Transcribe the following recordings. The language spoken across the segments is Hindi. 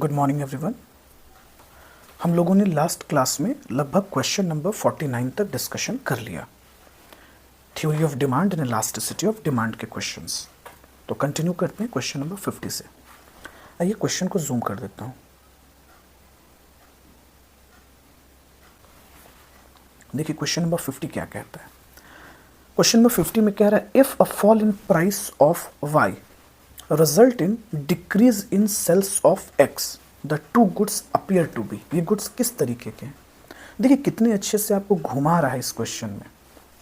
Good morning everyone. हम लोगों ने लास्ट क्लास में लगभग क्वेश्चन नंबर 49 तक डिस्कशन कर लिया, theory of demand and elasticity of demand के क्वेश्चंस। तो कंटिन्यू करते हैं क्वेश्चन नंबर 50 से। आइए क्वेश्चन को जूम कर देता हूं। देखिए क्वेश्चन नंबर 50 क्या कहता है। क्वेश्चन नंबर 50 में कह रहा है if a fall in price of Y result in decrease in sales of X the two goods appear to be. ये गुड्स किस तरीके के हैं? देखिए कितने अच्छे से आपको घुमा रहा है इस क्वेश्चन में।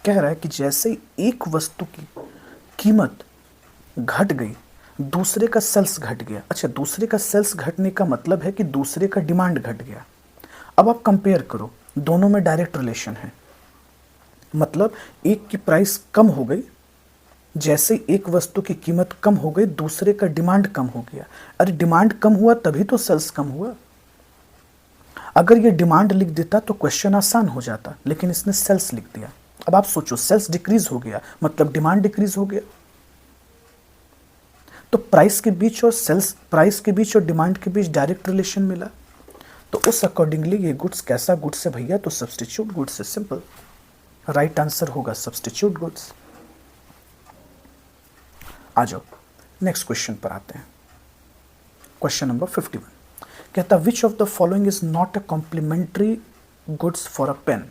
कह रहा है कि जैसे ही एक वस्तु की कीमत घट गई, दूसरे का सेल्स घट गया। अच्छा, दूसरे का सेल्स घटने का मतलब है कि दूसरे का डिमांड घट गया। अब आप कंपेयर करो, दोनों में डायरेक्ट रिलेशन है। मतलब एक की प्राइस कम हो गई, जैसे एक वस्तु की कीमत कम हो गई, दूसरे का डिमांड कम हो गया। अरे डिमांड कम हुआ तभी तो सेल्स कम हुआ। अगर ये डिमांड लिख देता तो क्वेश्चन आसान हो जाता, लेकिन इसने सेल्स लिख दिया। अब आप सोचो, सेल्स डिक्रीज हो गया मतलब डिमांड डिक्रीज हो गया। तो प्राइस के बीच और डिमांड के बीच डायरेक्ट रिलेशन मिला। तो उस अकॉर्डिंगली ये गुड्स कैसा गुड्स है भैया? तो सब्स्टिट्यूट गुड्स है। सिंपल, राइट आंसर होगा सब्स्टिट्यूट गुड्स। आ जाओ नेक्स्ट क्वेश्चन पर आते हैं। क्वेश्चन नंबर 51 कहता which of the following is not a complementary goods for a pen.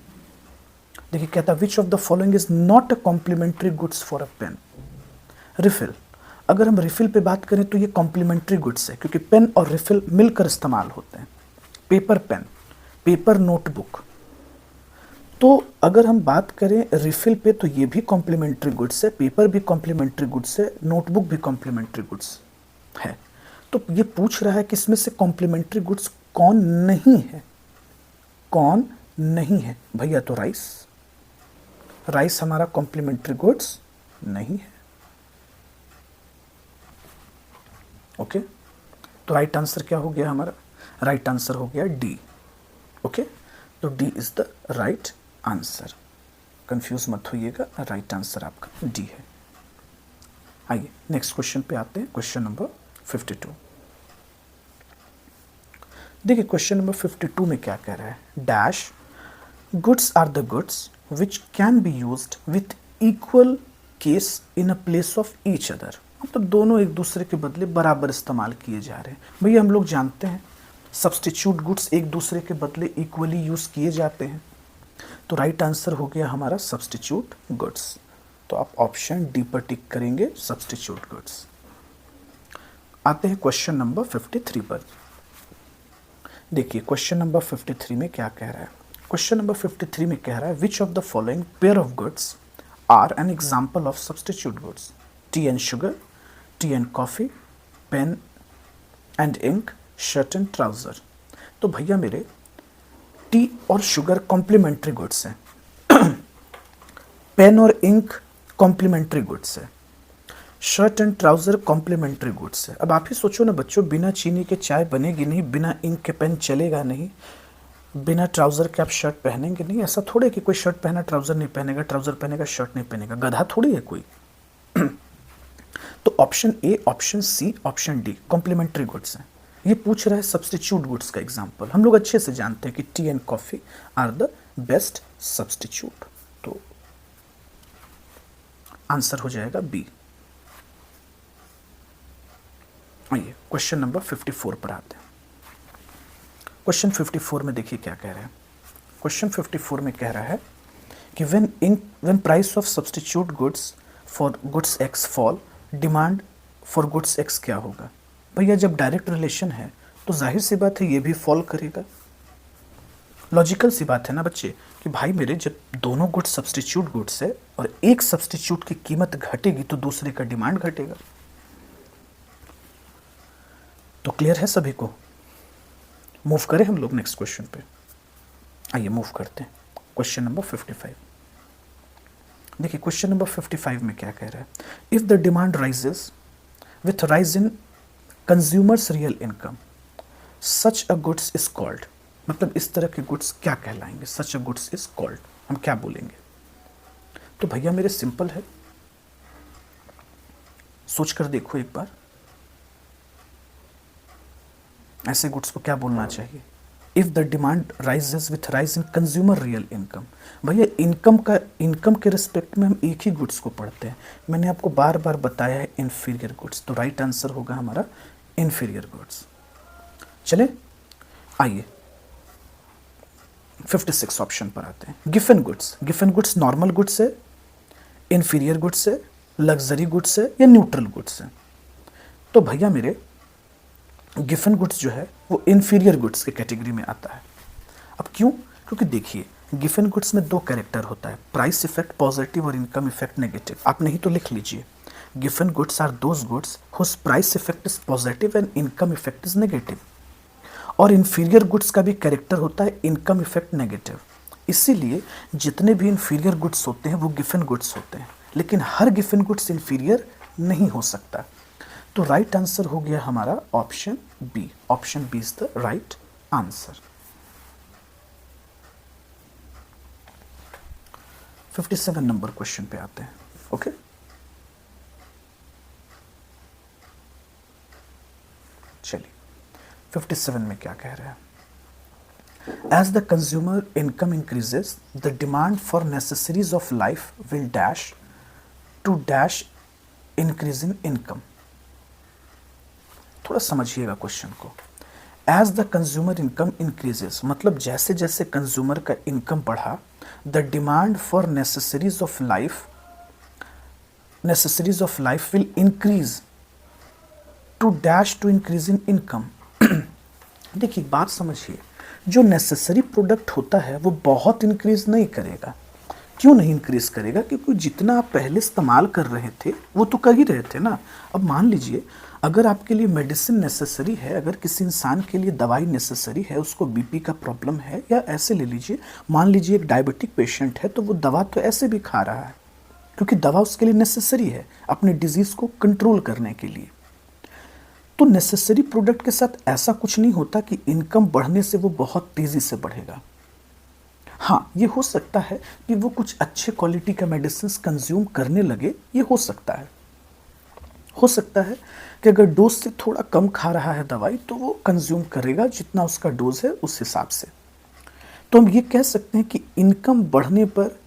देखिए कहता which of the following is not a complementary goods for a pen. Refill, अगर हम रिफिल पे बात करें तो ये कॉम्प्लीमेंट्री गुड्स है, क्योंकि पेन और रिफिल मिलकर इस्तेमाल होते हैं। Paper pen, paper notebook. तो अगर हम बात करें रिफिल पे तो ये भी कॉम्प्लीमेंट्री गुड्स है, पेपर भी कॉम्प्लीमेंट्री गुड्स है, नोटबुक भी कॉम्प्लीमेंट्री गुड्स है। तो ये पूछ रहा है कि इसमें से कॉम्प्लीमेंट्री गुड्स कौन नहीं है? कौन नहीं है भैया? तो राइस हमारा कॉम्प्लीमेंट्री गुड्स नहीं है। ओके, तो राइट आंसर क्या हो गया हमारा? राइट आंसर हो गया डी। ओके, तो D is the right answer. Confuse मत होइएगा, राइट आंसर आपका डी है। आइए नेक्स्ट क्वेश्चन पे आते हैं, क्वेश्चन नंबर 52। देखिए क्वेश्चन नंबर 52 में क्या कह रहा है। Dash goods are the goods which can be used with equal case in a place of each other. मतलब दोनों एक दूसरे के बदले बराबर इस्तेमाल किए जा रहे हैं। भैया हम लोग जानते हैं सब्स्टिट्यूट गुड्स एक दूसरे के बदले इक्वली यूज किए जाते हैं। तो राइट आंसर हो गया हमारा सब्स्टिट्यूट गुड्स। तो आप ऑप्शन डी पर टिक करेंगे, सब्स्टिट्यूट गुड्स। आते हैं क्वेश्चन नंबर 53 पर। देखिए क्वेश्चन नंबर 53 में क्या कह रहा है। क्वेश्चन नंबर 53 में कह रहा है which of the following pair of goods are an example of substitute goods. Tea and sugar, tea and coffee, pen and ink, shirt and trouser. तो भैया मेरे टी और शुगर कॉम्प्लीमेंट्री गुड्स हैं, पेन और इंक कॉम्प्लीमेंट्री गुड्स है, shirt and trouser complementary goods है। अब आप ही सोचो ना बच्चों, बिना चीनी के चाय बनेगी नहीं, बिना इंक के पेन चलेगा नहीं, बिना ट्राउजर के आप शर्ट पहनेंगे नहीं। ऐसा थोड़े कि कोई शर्ट पहना ट्राउजर नहीं पहनेगा, ट्राउजर पहनेगा शर्ट नहीं पहनेगा, गधा थोड़ी है कोई। तो option A, option C, option D complementary goods हैं। ये पूछ रहा है सब्स्टिट्यूट गुड्स का एग्जाम्पल। हम लोग अच्छे से जानते हैं कि tea and coffee are the best substitute. तो आंसर हो जाएगा बी। आइए क्वेश्चन नंबर 54 पर आते हैं। क्वेश्चन 54 में देखिए क्या कह रहा है। क्वेश्चन 54 में कह रहा है कि when price of substitute goods for goods x fall, demand for goods x क्या होगा? भैया जब डायरेक्ट रिलेशन है तो जाहिर सी बात है ये भी फॉल करेगा। लॉजिकल सी बात है ना बच्चे कि भाई मेरे जब दोनों गुड्स सब्स्टिट्यूट गुड्स है और एक सब्स्टिट्यूट की कीमत घटेगी तो दूसरे का डिमांड घटेगा। तो क्लियर है सभी को? मूव करें हम लोग नेक्स्ट क्वेश्चन पे। आइए मूव करते हैं क्वेश्चन नंबर 55। देखिए क्वेश्चन नंबर 55 में क्या कह रहा है। If the demand rises with rise in consumers real income, such a goods is called. मतलब इस तरह के गुड्स क्या कहलाएंगे? सच अ गुड्स इज कॉल्ड, हम क्या बोलेंगे? तो भैया मेरे सिंपल है, सोच कर देखो एक बार। ऐसे गुड्स को क्या बोलना चाहिए? If the demand rises with rise in consumer real income. भैया इनकम के रिस्पेक्ट में हम एक ही गुड्स को पढ़ते हैं। मैंने आपको बार बार बताया है इन्फीरियर गुड्स, तो राइट आंसर होगा हमारा इन्फीरियर गुड्स। चले आइए 56 ऑप्शन पर आते हैं। Giffen goods, Giffen goods normal goods है, इन्फीरियर गुड्स है, लग्जरी गुड्स है या न्यूट्रल गुड्स है? तो भैया मेरे गिफन गुड्स जो है वो इन्फीरियर गुड्स के कैटेगरी में आता है। अब क्यों? क्योंकि देखिए गिफन गुड्स में दो कैरेक्टर होता है, प्राइस इफेक्ट पॉजिटिव और इनकम इफेक्ट नेगेटिव। आप नहीं तो लिख लीजिए, Giffen goods are those goods whose price effect is positive and income effect is negative. और इन्फीरियर गुड्स का भी कैरेक्टर होता है इनकम इफेक्ट नेगेटिव। इसीलिए जितने भी इन्फीरियर गुड्स होते हैं वो गिफन गुड्स होते हैं, लेकिन हर गिफन गुड्स इन्फीरियर नहीं हो सकता। तो राइट आंसर हो गया हमारा option B. Option B is the right answer. 57 number question पे आते हैं। ओके, चलिए 57 में क्या कह रहे हैं? As the consumer income increases, the demand for necessaries of life will dash to dash increase in income. थोड़ा समझिएगा क्वेश्चन को। As the consumer income increases मतलब जैसे जैसे कंज्यूमर का इनकम बढ़ा, the demand for necessaries of life will increase to dash to increase in income. देखिए बात समझिए, जो नेसेसरी प्रोडक्ट होता है वो बहुत इंक्रीज नहीं करेगा। क्यों नहीं इंक्रीज करेगा? क्योंकि जितना आप पहले इस्तेमाल कर रहे थे वो तो कर ही रहे थे ना। अब मान लीजिए अगर आपके लिए मेडिसिन नेसेसरी है, अगर किसी इंसान के लिए दवाई नेसेसरी है, उसको बीपी का प्रॉब्लम है, या ऐसे ले लीजिए, मान लीजिए एक डायबिटिक पेशेंट है, तो वो दवा तो ऐसे भी खा रहा है क्योंकि दवा उसके लिए नेसेसरी है अपने डिजीज़ को कंट्रोल करने के लिए। तो नेसेसरी प्रोडक्ट के साथ ऐसा कुछ नहीं होता कि इनकम बढ़ने से वो बहुत तेज़ी से बढ़ेगा। हाँ, ये हो सकता है कि वो कुछ अच्छे क्वालिटी का मेडिसिन कंज्यूम करने लगे, ये हो सकता है। हो सकता है कि अगर डोज से थोड़ा कम खा रहा है दवाई तो वो कंज्यूम करेगा जितना उसका डोज है उस हिसाब से। तो हम ये कह सकते हैं कि इनकम बढ़ने पर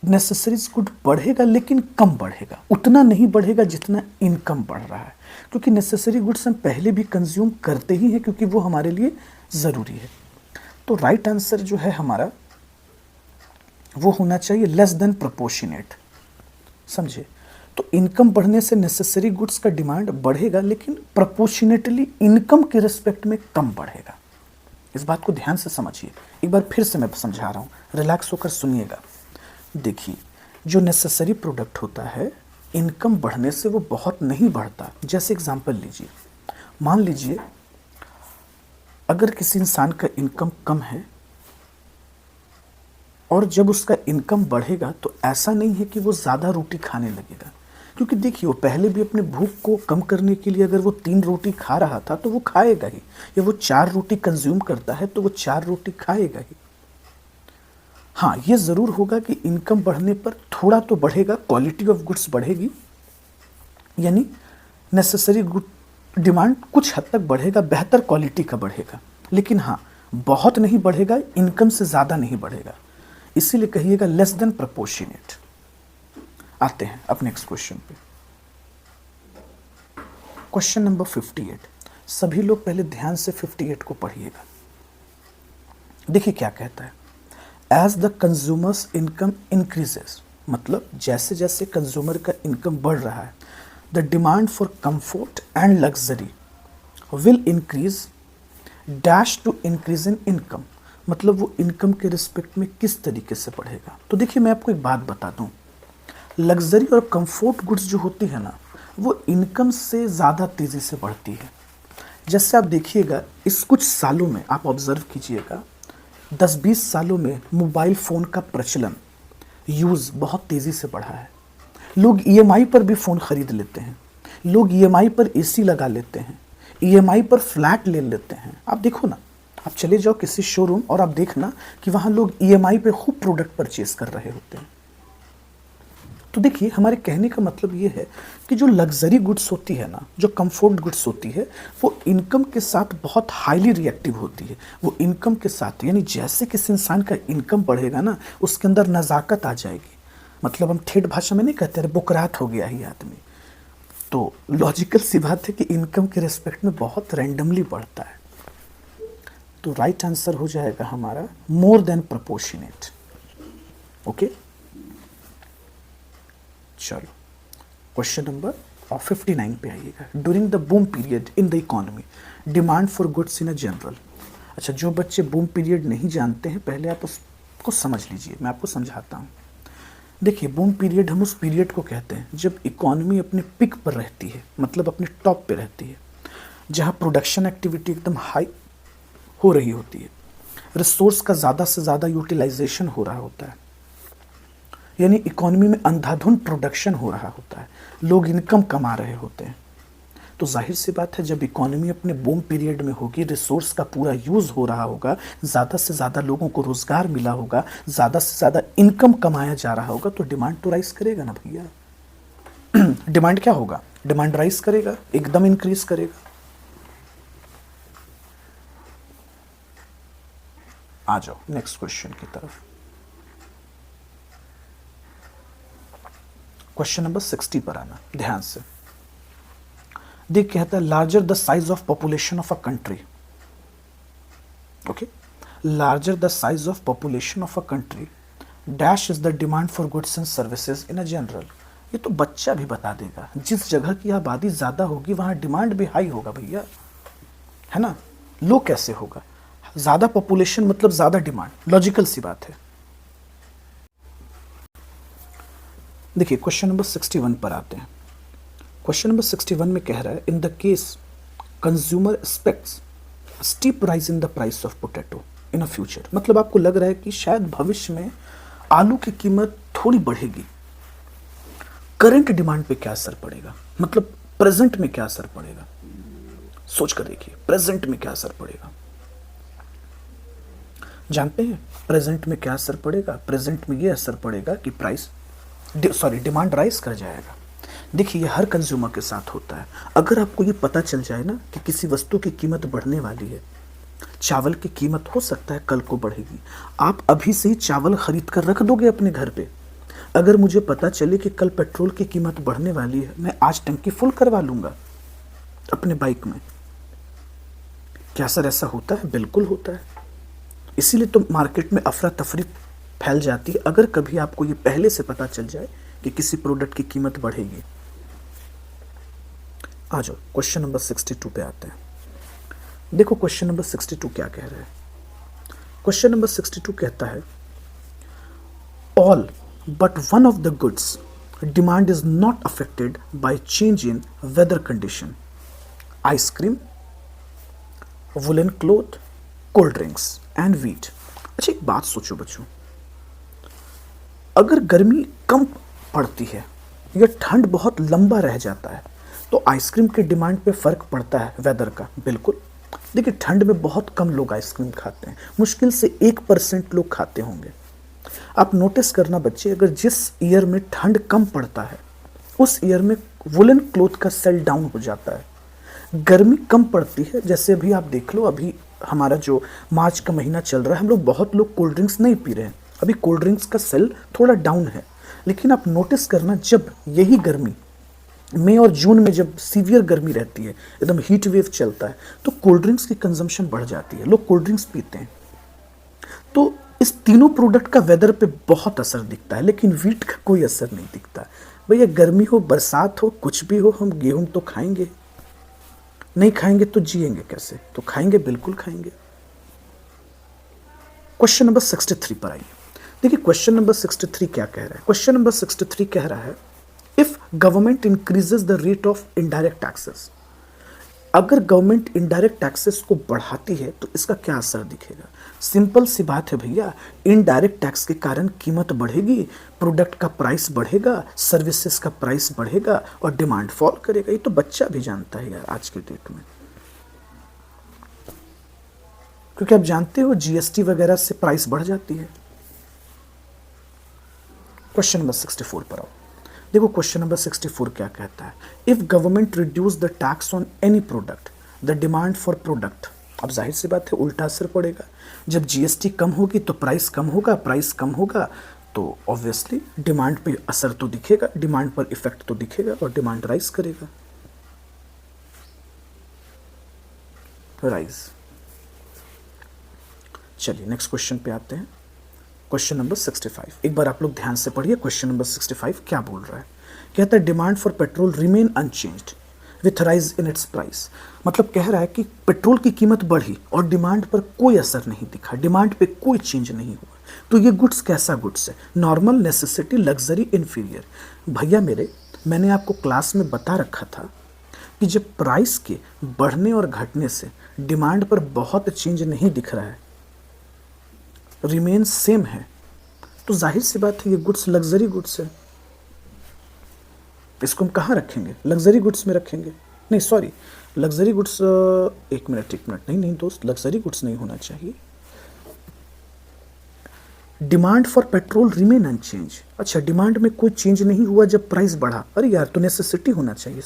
नेसेसरीज गुड बढ़ेगा, लेकिन कम बढ़ेगा, उतना नहीं बढ़ेगा जितना इनकम बढ़ रहा है, क्योंकि नेसेसरी गुड्स हम पहले भी कंज्यूम करते ही हैं क्योंकि वो हमारे लिए ज़रूरी है। तो राइट आंसर जो है हमारा वो होना चाहिए लेस देन प्रोपोर्शनेट। समझे? तो इनकम बढ़ने से नेसेसरी गुड्स का डिमांड बढ़ेगा, लेकिन प्रोपोर्शनेटली इनकम के रिस्पेक्ट में कम बढ़ेगा। इस बात को ध्यान से समझिए। एक बार फिर से मैं समझा रहा हूँ, रिलैक्स होकर सुनिएगा। देखिए, जो नेसेसरी प्रोडक्ट होता है इनकम बढ़ने से वो बहुत नहीं बढ़ता। जैसे एग्जांपल लीजिए, मान लीजिए अगर किसी इंसान का इनकम कम है और जब उसका इनकम बढ़ेगा तो ऐसा नहीं है कि वो ज़्यादा रोटी खाने लगेगा, क्योंकि देखिए वो पहले भी अपने भूख को कम करने के लिए अगर वो 3 रोटी खा रहा था तो वो खाएगा ही, या वो 4 रोटी कंज्यूम करता है तो वो 4 रोटी खाएगा ही। हाँ, ये ज़रूर होगा कि इनकम बढ़ने पर थोड़ा तो बढ़ेगा, क्वालिटी ऑफ गुड्स बढ़ेगी, यानी नेसेसरी गुड डिमांड कुछ हद तक बढ़ेगा, बेहतर क्वालिटी का बढ़ेगा, लेकिन हाँ बहुत नहीं बढ़ेगा, इनकम से ज़्यादा नहीं बढ़ेगा। इसीलिए कहिएगा लेस देन प्रोपोर्शनेट। आते हैं अब नेक्स्ट क्वेश्चन पे। Question number 58। सभी लोग पहले ध्यान से 58 को पढ़िएगा। देखिए क्या कहता है, as the consumers income increases मतलब जैसे जैसे कंज्यूमर का इनकम बढ़ रहा है, the demand for comfort and luxury will increase dash to increase in income मतलब वो इनकम के रिस्पेक्ट में किस तरीके से बढ़ेगा। तो देखिए मैं आपको एक बात बता दूं, लग्जरी और कंफर्ट गुड्स जो होती है ना वो इनकम से ज़्यादा तेज़ी से बढ़ती है। जैसे आप देखिएगा इस कुछ सालों में आप ऑब्जर्व कीजिएगा, 10-20 सालों में मोबाइल फ़ोन का प्रचलन यूज़ बहुत तेज़ी से बढ़ा है। लोग ईएमआई पर भी फ़ोन ख़रीद लेते हैं, लोग ईएमआई पर एसी लगा लेते हैं, ईएमआई पर फ्लैट ले लेते हैं। आप देखो ना, आप चले जाओ किसी शोरूम और आप देखना कि वहाँ लोग ईएमआई पे खूब प्रोडक्ट परचेज कर रहे होते हैं। तो देखिए, हमारे कहने का मतलब ये है कि जो लग्जरी गुड्स होती है ना, जो कंफर्ट गुड्स होती है, वो इनकम के साथ बहुत हाईली रिएक्टिव होती है। वो इनकम के साथ, यानी जैसे किसी इंसान का इनकम बढ़ेगा ना, उसके अंदर नज़ाकत आ जाएगी। मतलब हम ठेठ भाषा में नहीं कहते अरे बुकरात हो गया ही आदमी। तो लॉजिकल सी बात है कि इनकम के रिस्पेक्ट में बहुत रैंडमली बढ़ता है। तो राइट आंसर हो जाएगा हमारा मोर देन प्रोपोर्शनेट। ओके, चलो क्वेश्चन नंबर 59 पे आइएगा। During the boom period in the economy, demand for goods in a general. अच्छा, जो बच्चे बूम पीरियड नहीं जानते हैं, पहले आप उसको समझ लीजिए, मैं आपको समझाता हूँ। देखिए, बूम पीरियड हम उस पीरियड को कहते हैं जब इकोनॉमी अपने पिक पर रहती है, मतलब अपने टॉप पे रहती है, जहाँ प्रोडक्शन एक्टिविटी एकदम हाई हो रही होती है, रिसोर्स का ज़्यादा से ज़्यादा यूटिलाइजेशन हो रहा होता है, यानी इकोनॉमी में अंधाधुंध प्रोडक्शन हो रहा होता है, लोग इनकम कमा रहे होते हैं। तो जाहिर सी बात है, जब इकोनॉमी अपने बूम पीरियड में होगी, रिसोर्स का पूरा यूज़ हो रहा होगा, ज़्यादा से ज़्यादा लोगों को रोज़गार मिला होगा, ज़्यादा से ज़्यादा इनकम कमाया जा रहा होगा, तो डिमांड तो राइज करेगा ना भैया। डिमांड क्या होगा? डिमांड राइज करेगा, एकदम इंक्रीज करेगा। आ जाओ नेक्स्ट क्वेश्चन की तरफ। क्वेश्चन नंबर 60 पर आना ध्यान से। देख, कहता है larger the size of population of a country. Okay, larger the size of population of a country dash is the demand for goods and services in a general. ये तो बच्चा भी बता देगा, जिस जगह की आबादी ज्यादा होगी वहां डिमांड भी हाई होगा भैया, है ना। लो कैसे होगा? ज्यादा पॉपुलेशन मतलब ज्यादा डिमांड, लॉजिकल सी बात है। देखिए, क्वेश्चन नंबर 61 पर आते हैं। क्वेश्चन नंबर 61 में कह रहा है, in the case consumer aspects steep rise in the price of potato in a future. मतलब आपको लग रहा है कि शायद भविष्य में आलू की कीमत थोड़ी बढ़ेगी। करंट डिमांड पे क्या असर पड़ेगा? मतलब प्रेजेंट में क्या असर पड़ेगा? सोच कर देखिए, प्रेजेंट में क्या असर पड़ेगा। जानते हैं प्रेजेंट में क्या असर पड़ेगा? प्रेजेंट में ये असर पड़ेगा कि डिमांड राइज कर जाएगा। देखिए, ये हर कंज्यूमर के साथ होता है। अगर आपको ये पता चल जाए ना कि किसी वस्तु की कीमत बढ़ने वाली है, चावल की कीमत हो सकता है कल को बढ़ेगी, आप अभी से ही चावल खरीद कर रख दोगे अपने घर पे। अगर मुझे पता चले कि कल पेट्रोल की कीमत बढ़ने वाली है, मैं आज टंकी फुल करवा लूंगा अपने बाइक में। क्या सर ऐसा होता है? बिल्कुल होता है। इसीलिए तो मार्केट में अफरा तफरी फैल जाती है, अगर कभी आपको ये पहले से पता चल जाए कि किसी प्रोडक्ट की कीमत बढ़ेगी। आ जाओ क्वेश्चन नंबर 62 पे आते हैं। देखो क्वेश्चन नंबर 62 क्या कह रहा है। क्वेश्चन नंबर 62 कहता है, all but one of the goods demand is not affected by change in weather condition. Ice cream, woollen cloth, cold drinks and wheat. अच्छा, एक बात सोचो बच्चों, अगर गर्मी कम पड़ती है या ठंड बहुत लंबा रह जाता है तो आइसक्रीम के डिमांड पे फर्क पड़ता है वेदर का। बिल्कुल। देखिए, ठंड में बहुत कम लोग आइसक्रीम खाते हैं, मुश्किल से 1% लोग खाते होंगे। आप नोटिस करना बच्चे, अगर जिस ईयर में ठंड कम पड़ता है उस ईयर में वुलन क्लोथ का सेल डाउन हो जाता है। गर्मी कम पड़ती है, जैसे अभी आप देख लो, अभी हमारा जो मार्च का महीना चल रहा है, हम लोग बहुत लोग कोल्ड ड्रिंक्स नहीं पी रहे हैं, अभी कोल्ड ड्रिंक्स का सेल थोड़ा डाउन है। लेकिन आप नोटिस करना, जब यही गर्मी मई और जून में जब सीवियर गर्मी रहती है, एकदम हीट वेव चलता है, तो कोल्ड ड्रिंक्स की कंजम्पशन बढ़ जाती है, लोग कोल्ड ड्रिंक्स पीते हैं। तो इस तीनों प्रोडक्ट का वेदर पे बहुत असर दिखता है, लेकिन वीट का कोई असर नहीं दिखता। भैया, गर्मी हो बरसात हो कुछ भी हो, हम गेहूं तो खाएंगे, नहीं खाएंगे तो जिएंगे कैसे? तो खाएंगे, बिल्कुल खाएंगे। क्वेश्चन नंबर 63 पर आइए। देखिए, क्वेश्चन नंबर 63 क्या कह रहा है। क्वेश्चन नंबर 63 कह रहा है, if government increases the rate of indirect taxes. अगर गवर्नमेंट इनडायरेक्ट टैक्सेस को बढ़ाती है तो इसका क्या असर दिखेगा? सिंपल सी बात है भैया, इनडायरेक्ट टैक्स के कारण कीमत बढ़ेगी, प्रोडक्ट का प्राइस बढ़ेगा, सर्विसेज का प्राइस बढ़ेगा और डिमांड फॉल करेगा। ये तो बच्चा भी जानता है यार आज के डेट में, क्योंकि आप जानते हो जीएसटी वगैरह से प्राइस बढ़ जाती है। क्वेश्चन नंबर 64 पर आओ। देखो क्वेश्चन नंबर 64 क्या कहता है, if government reduce the tax on any product the demand for product. अब जाहिर सी बात है उल्टा असर पड़ेगा, जब जीएसटी कम होगी तो प्राइस कम होगा, प्राइस कम होगा तो ऑब्वियसली डिमांड पे असर तो दिखेगा, डिमांड पर इफेक्ट तो दिखेगा और डिमांड राइज करेगा, राइज। चलिए नेक्स्ट क्वेश्चन पे आते हैं, क्वेश्चन नंबर 65। एक बार आप लोग ध्यान से पढ़िए क्वेश्चन नंबर 65 क्या बोल रहा है। कहता है demand for petrol remain unchanged with rise in its price. मतलब कह रहा है कि पेट्रोल की कीमत बढ़ी और डिमांड पर कोई असर नहीं दिखा, डिमांड पे कोई चेंज नहीं हुआ। तो ये गुड्स कैसा गुड्स है, नॉर्मल, नेसेसिटी, लग्जरी, इन्फीरियर। भैया मेरे, मैंने आपको क्लास में बता रखा था कि जब प्राइस के बढ़ने और घटने से डिमांड पर बहुत चेंज नहीं दिख रहा है, रिमेन सेम है, तो जाहिर सी बात है ये गुड्स लग्जरी गुड्स है। इसको हम कहाँ रखेंगे, लग्जरी गुड्स में रखेंगे। नहीं सॉरी, लग्जरी गुड्स, एक मिनट नहीं दोस्त, लग्जरी गुड्स नहीं होना चाहिए। Demand for petrol remain unchange. अच्छा, डिमांड में कोई चेंज नहीं हुआ जब प्राइस बढ़ा। अरे यार, तो नेसेसिटी होना चाहिए।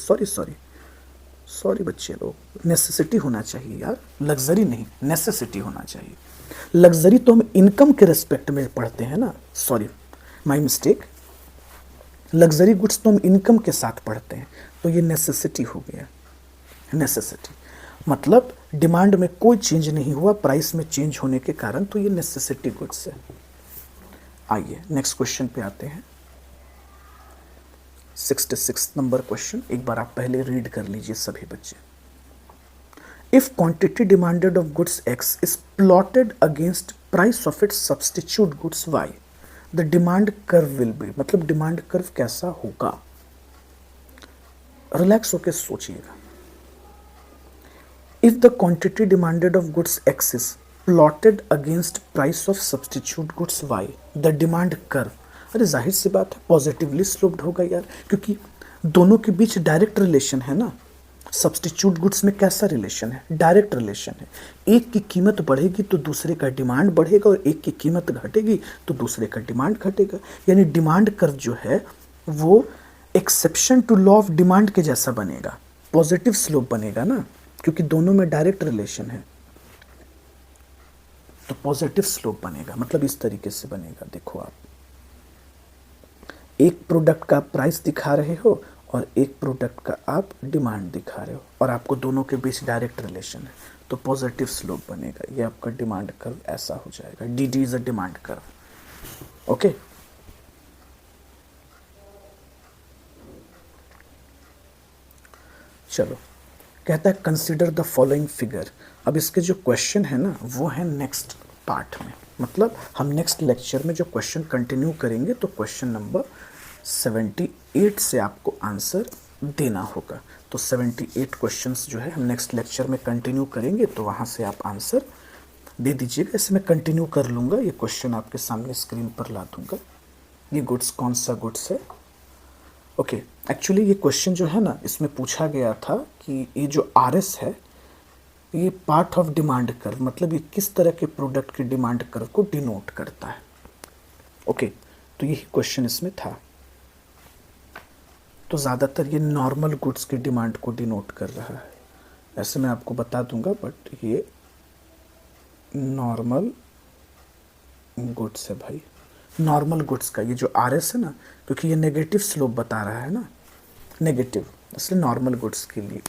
सॉरी बच्चे लोग, नेसेसिटी होना चाहिए यार, लग्जरी नहीं, नेसेसिटी होना चाहिए। लग्जरी तो हम इनकम के रेस्पेक्ट में पढ़ते हैं ना, sorry my mistake. Luxury goods तो हम इनकम के साथ पढ़ते हैं, तो ये नेसेसिटी हो गया। नेसेसिटी मतलब डिमांड में कोई चेंज नहीं हुआ, प्राइस में चेंज होने के कारण, तो ये नेसेसिटी गुड्स है। आइए नेक्स्ट क्वेश्चन पे आते हैं, 66 नंबर क्वेश्चन। एक बार आप पहले रीड कर लीजिए सभी बच्चे। If quantity demanded of goods X is plotted against price of its substitute goods Y, the demand curve will be. मतलब डिमांड कर्व कैसा होगा, रिलैक्स होकर सोचिएगा। If the quantity demanded of goods X is plotted against price of substitute goods Y, the demand curve. अरे जाहिर सी बात है पॉजिटिवली स्लोप्ड होगा यार, क्योंकि दोनों के बीच डायरेक्ट रिलेशन है ना। सब्स्टिट्यूट गुड्स में कैसा रिलेशन है, डायरेक्ट रिलेशन है। एक की कीमत बढ़ेगी तो दूसरे का डिमांड बढ़ेगा, और एक की कीमत घटेगी तो दूसरे का डिमांड घटेगा। यानी डिमांड कर्व जो है वो exception to law of demand के जैसा बनेगा, पॉजिटिव स्लोप बनेगा ना, क्योंकि दोनों में डायरेक्ट रिलेशन है, तो पॉजिटिव स्लोप बनेगा। मतलब इस तरीके से बनेगा, देखो आप एक प्रोडक्ट का प्राइस दिखा रहे हो और एक प्रोडक्ट का आप डिमांड दिखा रहे हो, और आपको दोनों के बीच डायरेक्ट रिलेशन है, तो पॉजिटिव स्लोप बनेगा। ये आपका डिमांड कर्व ऐसा हो जाएगा। D is a demand curve. Okay, चलो कहता है कंसिडर द फॉलोइंग फिगर। अब इसके जो क्वेश्चन है ना वो है नेक्स्ट पार्ट में, मतलब हम नेक्स्ट लेक्चर में जो क्वेश्चन कंटिन्यू करेंगे, तो क्वेश्चन नंबर 78 से आपको आंसर देना होगा। तो 78 क्वेश्चंस जो है हम नेक्स्ट लेक्चर में कंटिन्यू करेंगे, तो वहाँ से आप आंसर दे दीजिएगा। इसे मैं कंटिन्यू कर लूँगा, ये क्वेश्चन आपके सामने स्क्रीन पर ला दूँगा। ये गुड्स कौन सा गुड्स है, ओके। एक्चुअली ये क्वेश्चन जो है ना, इसमें पूछा गया था कि ये जो RS है ये पार्ट ऑफ डिमांड कर्व, मतलब ये किस तरह के प्रोडक्ट की डिमांड कर्व को डिनोट करता है। ओके, तो यही क्वेश्चन इसमें था। तो ज़्यादातर ये नॉर्मल गुड्स की डिमांड को डिनोट कर रहा है, ऐसे मैं आपको बता दूंगा, बट ये नॉर्मल गुड्स है भाई। नॉर्मल गुड्स का ये जो RS है ना, क्योंकि ये नेगेटिव स्लोप बता रहा है ना, नेगेटिव, इसलिए नॉर्मल गुड्स के लिए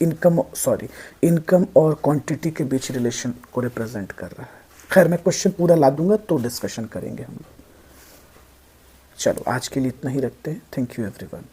इनकम और क्वांटिटी के बीच रिलेशन को रिप्रेजेंट कर रहा है। खैर मैं क्वेश्चन पूरा ला दूंगा तो डिस्कशन करेंगे हम लोग। चलो आज के लिए इतना ही रखते हैं। Thank you everyone.